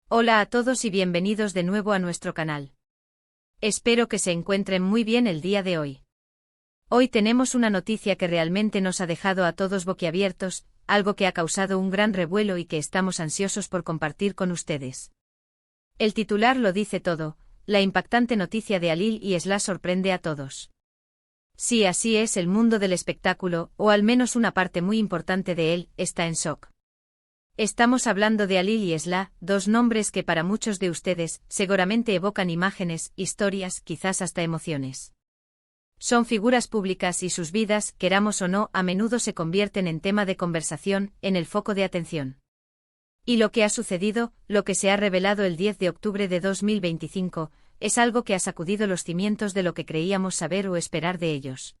Hola a todos y bienvenidos de nuevo a nuestro canal. Espero que se encuentren muy bien el día de hoy. Hoy tenemos una noticia que realmente nos ha dejado a todos boquiabiertos, algo que ha causado un gran revuelo y que estamos ansiosos por compartir con ustedes. El titular lo dice todo, la impactante noticia de Halil y Esla sorprende a todos. Sí, así es, el mundo del espectáculo, o al menos una parte muy importante de él, está en shock. Estamos hablando de Halil y Esla, dos nombres que para muchos de ustedes seguramente evocan imágenes, historias, quizás hasta emociones. Son figuras públicas y sus vidas, queramos o no, a menudo se convierten en tema de conversación, en el foco de atención. Y lo que ha sucedido, lo que se ha revelado el 10 de octubre de 2025, es algo que ha sacudido los cimientos de lo que creíamos saber o esperar de ellos.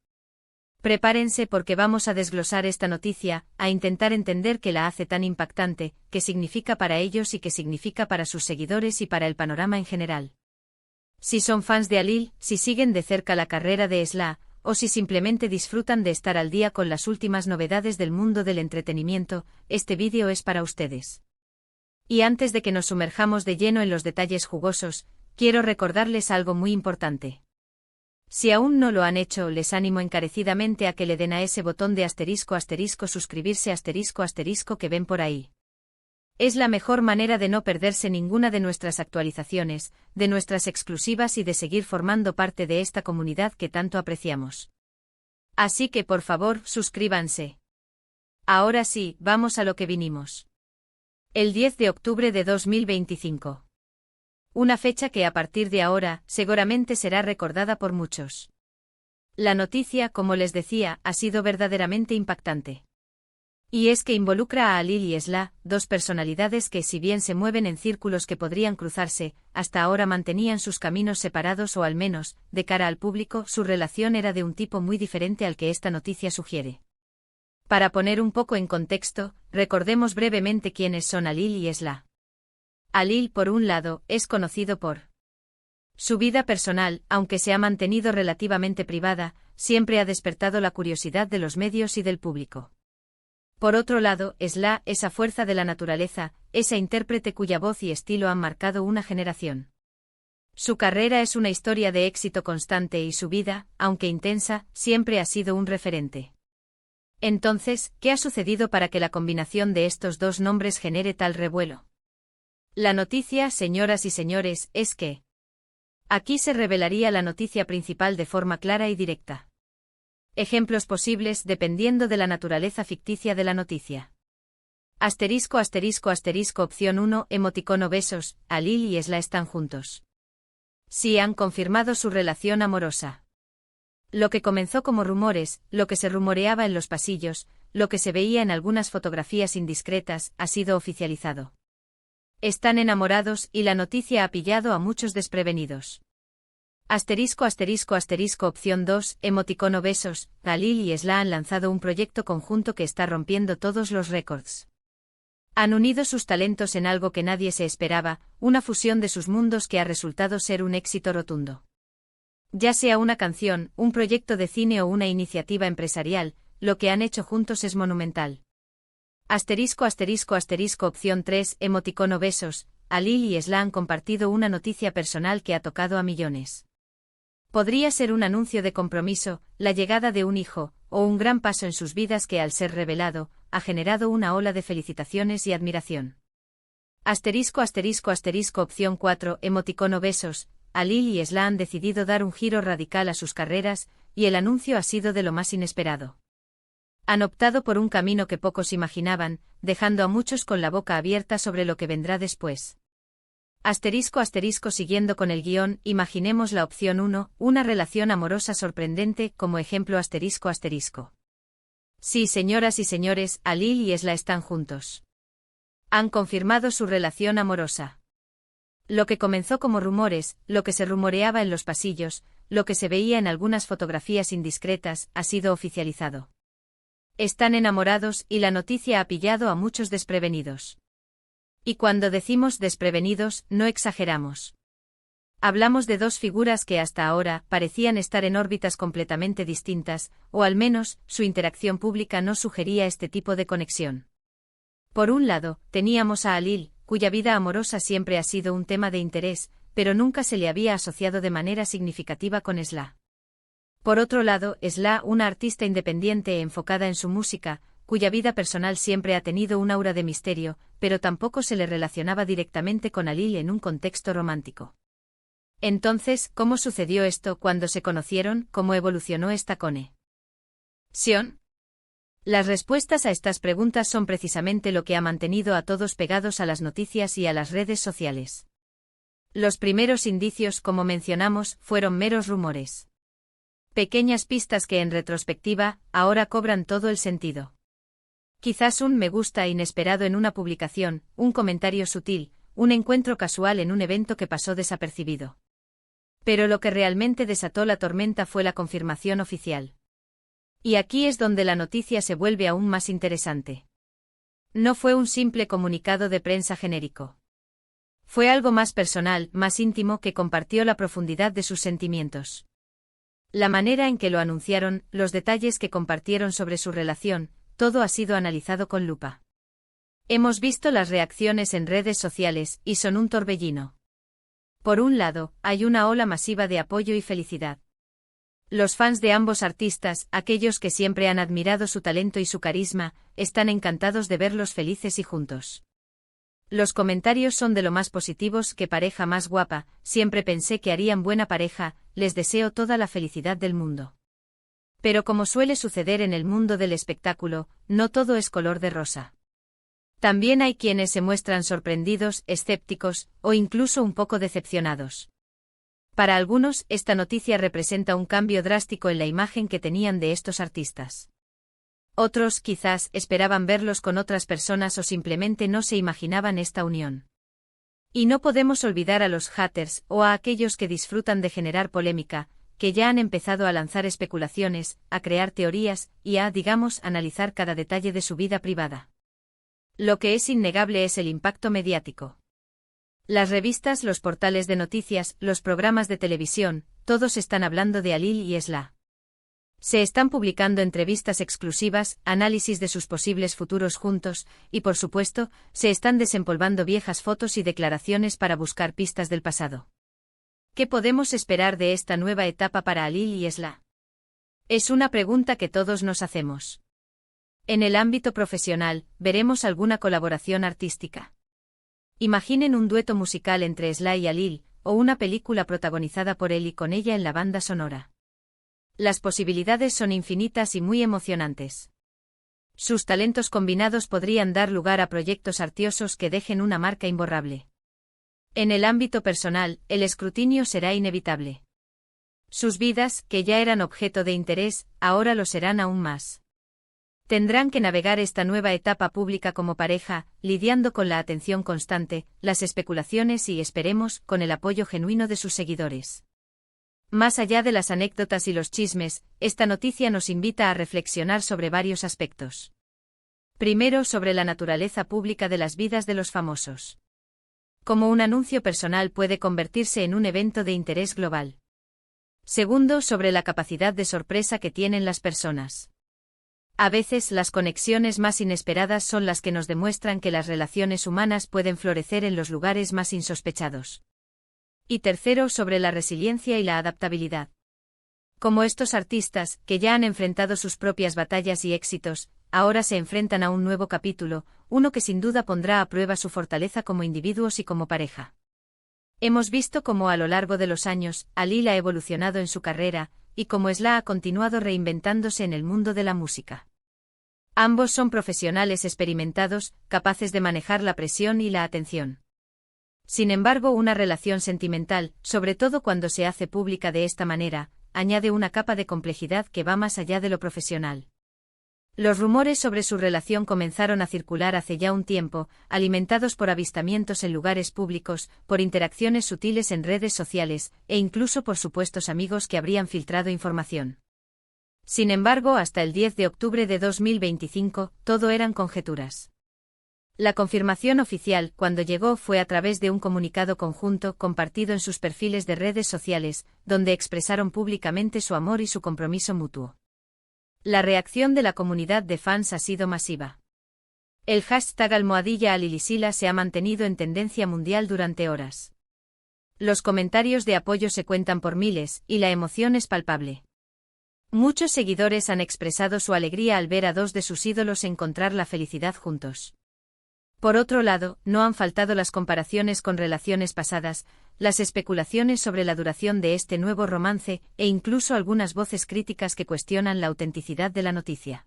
Prepárense porque vamos a desglosar esta noticia, a intentar entender qué la hace tan impactante, qué significa para ellos y qué significa para sus seguidores y para el panorama en general. Si son fans de Halil, si siguen de cerca la carrera de Esla, o si simplemente disfrutan de estar al día con las últimas novedades del mundo del entretenimiento, este vídeo es para ustedes. Y antes de que nos sumerjamos de lleno en los detalles jugosos, quiero recordarles algo muy importante. Si aún no lo han hecho, les animo encarecidamente a que le den a ese botón de *** suscribirse *** que ven por ahí. Es la mejor manera de no perderse ninguna de nuestras actualizaciones, de nuestras exclusivas y de seguir formando parte de esta comunidad que tanto apreciamos. Así que por favor, suscríbanse. Ahora sí, vamos a lo que vinimos. El 10 de octubre de 2025. Una fecha que a partir de ahora, seguramente será recordada por muchos. La noticia, como les decía, ha sido verdaderamente impactante. Y es que involucra a Halil y Esla, dos personalidades que, si bien se mueven en círculos que podrían cruzarse, hasta ahora mantenían sus caminos separados o al menos, de cara al público, su relación era de un tipo muy diferente al que esta noticia sugiere. Para poner un poco en contexto, recordemos brevemente quiénes son Halil y Esla. Halil, por un lado, es conocido por su vida personal, aunque se ha mantenido relativamente privada, siempre ha despertado la curiosidad de los medios y del público. Por otro lado, Esla, esa fuerza de la naturaleza, esa intérprete cuya voz y estilo han marcado una generación. Su carrera es una historia de éxito constante y su vida, aunque intensa, siempre ha sido un referente. Entonces, ¿qué ha sucedido para que la combinación de estos dos nombres genere tal revuelo? La noticia, señoras y señores, es que aquí se revelaría la noticia principal de forma clara y directa. Ejemplos posibles dependiendo de la naturaleza ficticia de la noticia. ****, opción 1, emoticono besos, Halil y Esla están juntos. Sí, han confirmado su relación amorosa. Lo que comenzó como rumores, lo que se rumoreaba en los pasillos, lo que se veía en algunas fotografías indiscretas, ha sido oficializado. Están enamorados y la noticia ha pillado a muchos desprevenidos. ****, opción 2, emoticono besos, Halil y Esla han lanzado un proyecto conjunto que está rompiendo todos los récords. Han unido sus talentos en algo que nadie se esperaba, una fusión de sus mundos que ha resultado ser un éxito rotundo. Ya sea una canción, un proyecto de cine o una iniciativa empresarial, lo que han hecho juntos es monumental. ****, opción 3, emoticono besos, Halil y Esla han compartido una noticia personal que ha tocado a millones. Podría ser un anuncio de compromiso, la llegada de un hijo, o un gran paso en sus vidas que al ser revelado, ha generado una ola de felicitaciones y admiración. Opción 4, emoticono besos, Halil y Esla han decidido dar un giro radical a sus carreras, y el anuncio ha sido de lo más inesperado. Han optado por un camino que pocos imaginaban, dejando a muchos con la boca abierta sobre lo que vendrá después. Siguiendo con el guión, imaginemos la opción 1, una relación amorosa sorprendente, como ejemplo ****. Sí, señoras y señores, Halil y Esla están juntos. Han confirmado su relación amorosa. Lo que comenzó como rumores, lo que se rumoreaba en los pasillos, lo que se veía en algunas fotografías indiscretas, ha sido oficializado. Están enamorados y la noticia ha pillado a muchos desprevenidos. Y cuando decimos desprevenidos, no exageramos. Hablamos de dos figuras que hasta ahora parecían estar en órbitas completamente distintas, o al menos, su interacción pública no sugería este tipo de conexión. Por un lado, teníamos a Halil, cuya vida amorosa siempre ha sido un tema de interés, pero nunca se le había asociado de manera significativa con Sla. Por otro lado, Sla, una artista independiente e enfocada en su música, cuya vida personal siempre ha tenido un aura de misterio, pero tampoco se le relacionaba directamente con Alil en un contexto romántico. Entonces, ¿cómo sucedió esto cuando se conocieron? ¿Cómo evolucionó esta conexión? Las respuestas a estas preguntas son precisamente lo que ha mantenido a todos pegados a las noticias y a las redes sociales. Los primeros indicios, como mencionamos, fueron meros rumores. Pequeñas pistas que en retrospectiva, ahora cobran todo el sentido. Quizás un me gusta inesperado en una publicación, un comentario sutil, un encuentro casual en un evento que pasó desapercibido. Pero lo que realmente desató la tormenta fue la confirmación oficial. Y aquí es donde la noticia se vuelve aún más interesante. No fue un simple comunicado de prensa genérico. Fue algo más personal, más íntimo, que compartió la profundidad de sus sentimientos. La manera en que lo anunciaron, los detalles que compartieron sobre su relación, todo ha sido analizado con lupa. Hemos visto las reacciones en redes sociales, y son un torbellino. Por un lado, hay una ola masiva de apoyo y felicidad. Los fans de ambos artistas, aquellos que siempre han admirado su talento y su carisma, están encantados de verlos felices y juntos. Los comentarios son de lo más positivos. Qué pareja más guapa, siempre pensé que harían buena pareja, les deseo toda la felicidad del mundo. Pero como suele suceder en el mundo del espectáculo, no todo es color de rosa. También hay quienes se muestran sorprendidos, escépticos, o incluso un poco decepcionados. Para algunos, esta noticia representa un cambio drástico en la imagen que tenían de estos artistas. Otros, quizás, esperaban verlos con otras personas o simplemente no se imaginaban esta unión. Y no podemos olvidar a los haters, o a aquellos que disfrutan de generar polémica, que ya han empezado a lanzar especulaciones, a crear teorías, y a, digamos, analizar cada detalle de su vida privada. Lo que es innegable es el impacto mediático. Las revistas, los portales de noticias, los programas de televisión, todos están hablando de Alil y Sla. Se están publicando entrevistas exclusivas, análisis de sus posibles futuros juntos, y por supuesto, se están desempolvando viejas fotos y declaraciones para buscar pistas del pasado. ¿Qué podemos esperar de esta nueva etapa para Alil y Sla? Es una pregunta que todos nos hacemos. En el ámbito profesional, ¿veremos alguna colaboración artística? Imaginen un dueto musical entre Sla y Alil, o una película protagonizada por él y con ella en la banda sonora. Las posibilidades son infinitas y muy emocionantes. Sus talentos combinados podrían dar lugar a proyectos artiosos que dejen una marca imborrable. En el ámbito personal, el escrutinio será inevitable. Sus vidas, que ya eran objeto de interés, ahora lo serán aún más. Tendrán que navegar esta nueva etapa pública como pareja, lidiando con la atención constante, las especulaciones y, esperemos, con el apoyo genuino de sus seguidores. Más allá de las anécdotas y los chismes, esta noticia nos invita a reflexionar sobre varios aspectos. Primero, sobre la naturaleza pública de las vidas de los famosos. Cómo un anuncio personal puede convertirse en un evento de interés global. Segundo, sobre la capacidad de sorpresa que tienen las personas. A veces las conexiones más inesperadas son las que nos demuestran que las relaciones humanas pueden florecer en los lugares más insospechados. Y tercero, sobre la resiliencia y la adaptabilidad. Como estos artistas, que ya han enfrentado sus propias batallas y éxitos, ahora se enfrentan a un nuevo capítulo, uno que sin duda pondrá a prueba su fortaleza como individuos y como pareja. Hemos visto cómo a lo largo de los años, Alil ha evolucionado en su carrera, y cómo Sla ha continuado reinventándose en el mundo de la música. Ambos son profesionales experimentados, capaces de manejar la presión y la atención. Sin embargo, una relación sentimental, sobre todo cuando se hace pública de esta manera, añade una capa de complejidad que va más allá de lo profesional. Los rumores sobre su relación comenzaron a circular hace ya un tiempo, alimentados por avistamientos en lugares públicos, por interacciones sutiles en redes sociales, e incluso por supuestos amigos que habrían filtrado información. Sin embargo, hasta el 10 de octubre de 2025, todo eran conjeturas. La confirmación oficial, cuando llegó, fue a través de un comunicado conjunto compartido en sus perfiles de redes sociales, donde expresaron públicamente su amor y su compromiso mutuo. La reacción de la comunidad de fans ha sido masiva. El hashtag #AlilisIla se ha mantenido en tendencia mundial durante horas. Los comentarios de apoyo se cuentan por miles, y la emoción es palpable. Muchos seguidores han expresado su alegría al ver a dos de sus ídolos encontrar la felicidad juntos. Por otro lado, no han faltado las comparaciones con relaciones pasadas, las especulaciones sobre la duración de este nuevo romance, e incluso algunas voces críticas que cuestionan la autenticidad de la noticia.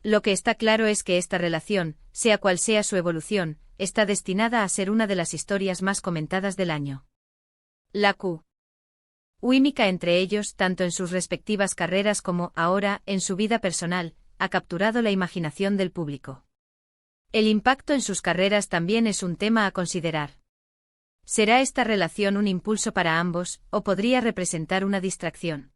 Lo que está claro es que esta relación, sea cual sea su evolución, está destinada a ser una de las historias más comentadas del año. La química entre ellos, tanto en sus respectivas carreras como, ahora, en su vida personal, ha capturado la imaginación del público. El impacto en sus carreras también es un tema a considerar. ¿Será esta relación un impulso para ambos, o podría representar una distracción?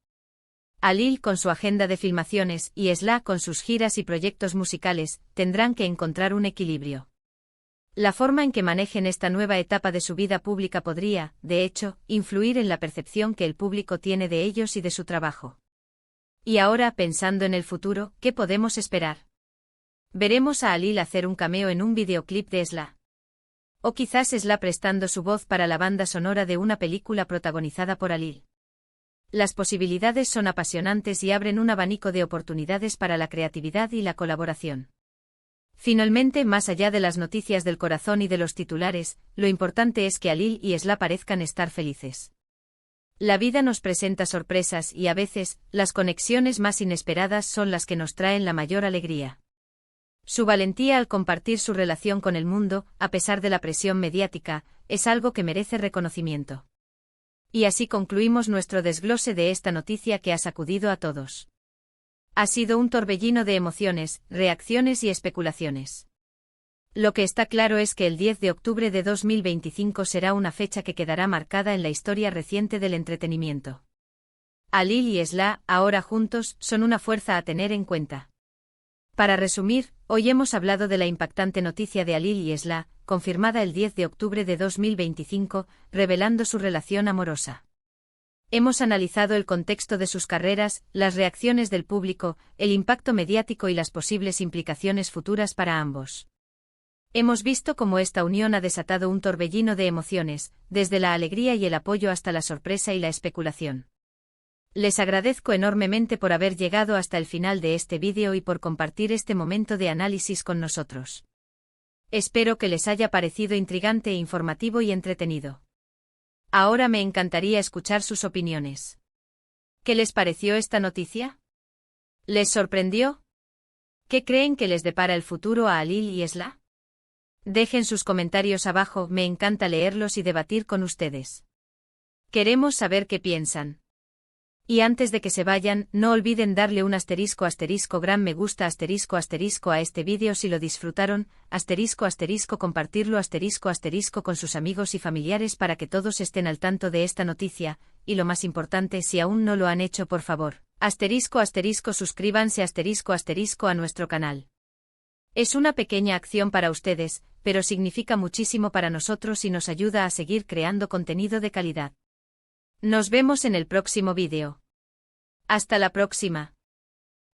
Alil con su agenda de filmaciones y Esla con sus giras y proyectos musicales, tendrán que encontrar un equilibrio. La forma en que manejen esta nueva etapa de su vida pública podría, de hecho, influir en la percepción que el público tiene de ellos y de su trabajo. Y ahora, pensando en el futuro, ¿qué podemos esperar? ¿Veremos a Alil hacer un cameo en un videoclip de Esla? ¿O quizás Esla prestando su voz para la banda sonora de una película protagonizada por Alil? Las posibilidades son apasionantes y abren un abanico de oportunidades para la creatividad y la colaboración. Finalmente, más allá de las noticias del corazón y de los titulares, lo importante es que Alil y Esla parezcan estar felices. La vida nos presenta sorpresas y a veces, las conexiones más inesperadas son las que nos traen la mayor alegría. Su valentía al compartir su relación con el mundo, a pesar de la presión mediática, es algo que merece reconocimiento. Y así concluimos nuestro desglose de esta noticia que ha sacudido a todos. Ha sido un torbellino de emociones, reacciones y especulaciones. Lo que está claro es que el 10 de octubre de 2025 será una fecha que quedará marcada en la historia reciente del entretenimiento. Alil y Esla, ahora juntos, son una fuerza a tener en cuenta. Para resumir, hoy hemos hablado de la impactante noticia de Alil y Esla, confirmada el 10 de octubre de 2025, revelando su relación amorosa. Hemos analizado el contexto de sus carreras, las reacciones del público, el impacto mediático y las posibles implicaciones futuras para ambos. Hemos visto cómo esta unión ha desatado un torbellino de emociones, desde la alegría y el apoyo hasta la sorpresa y la especulación. Les agradezco enormemente por haber llegado hasta el final de este vídeo y por compartir este momento de análisis con nosotros. Espero que les haya parecido intrigante e informativo y entretenido. Ahora me encantaría escuchar sus opiniones. ¿Qué les pareció esta noticia? ¿Les sorprendió? ¿Qué creen que les depara el futuro a Alil y Esla? Dejen sus comentarios abajo, me encanta leerlos y debatir con ustedes. Queremos saber qué piensan. Y antes de que se vayan, no olviden darle un gran me gusta a este vídeo si lo disfrutaron, compartirlo con sus amigos y familiares para que todos estén al tanto de esta noticia, y lo más importante, si aún no lo han hecho, por favor, suscríbanse a nuestro canal. Es una pequeña acción para ustedes, pero significa muchísimo para nosotros y nos ayuda a seguir creando contenido de calidad. Nos vemos en el próximo vídeo. Hasta la próxima.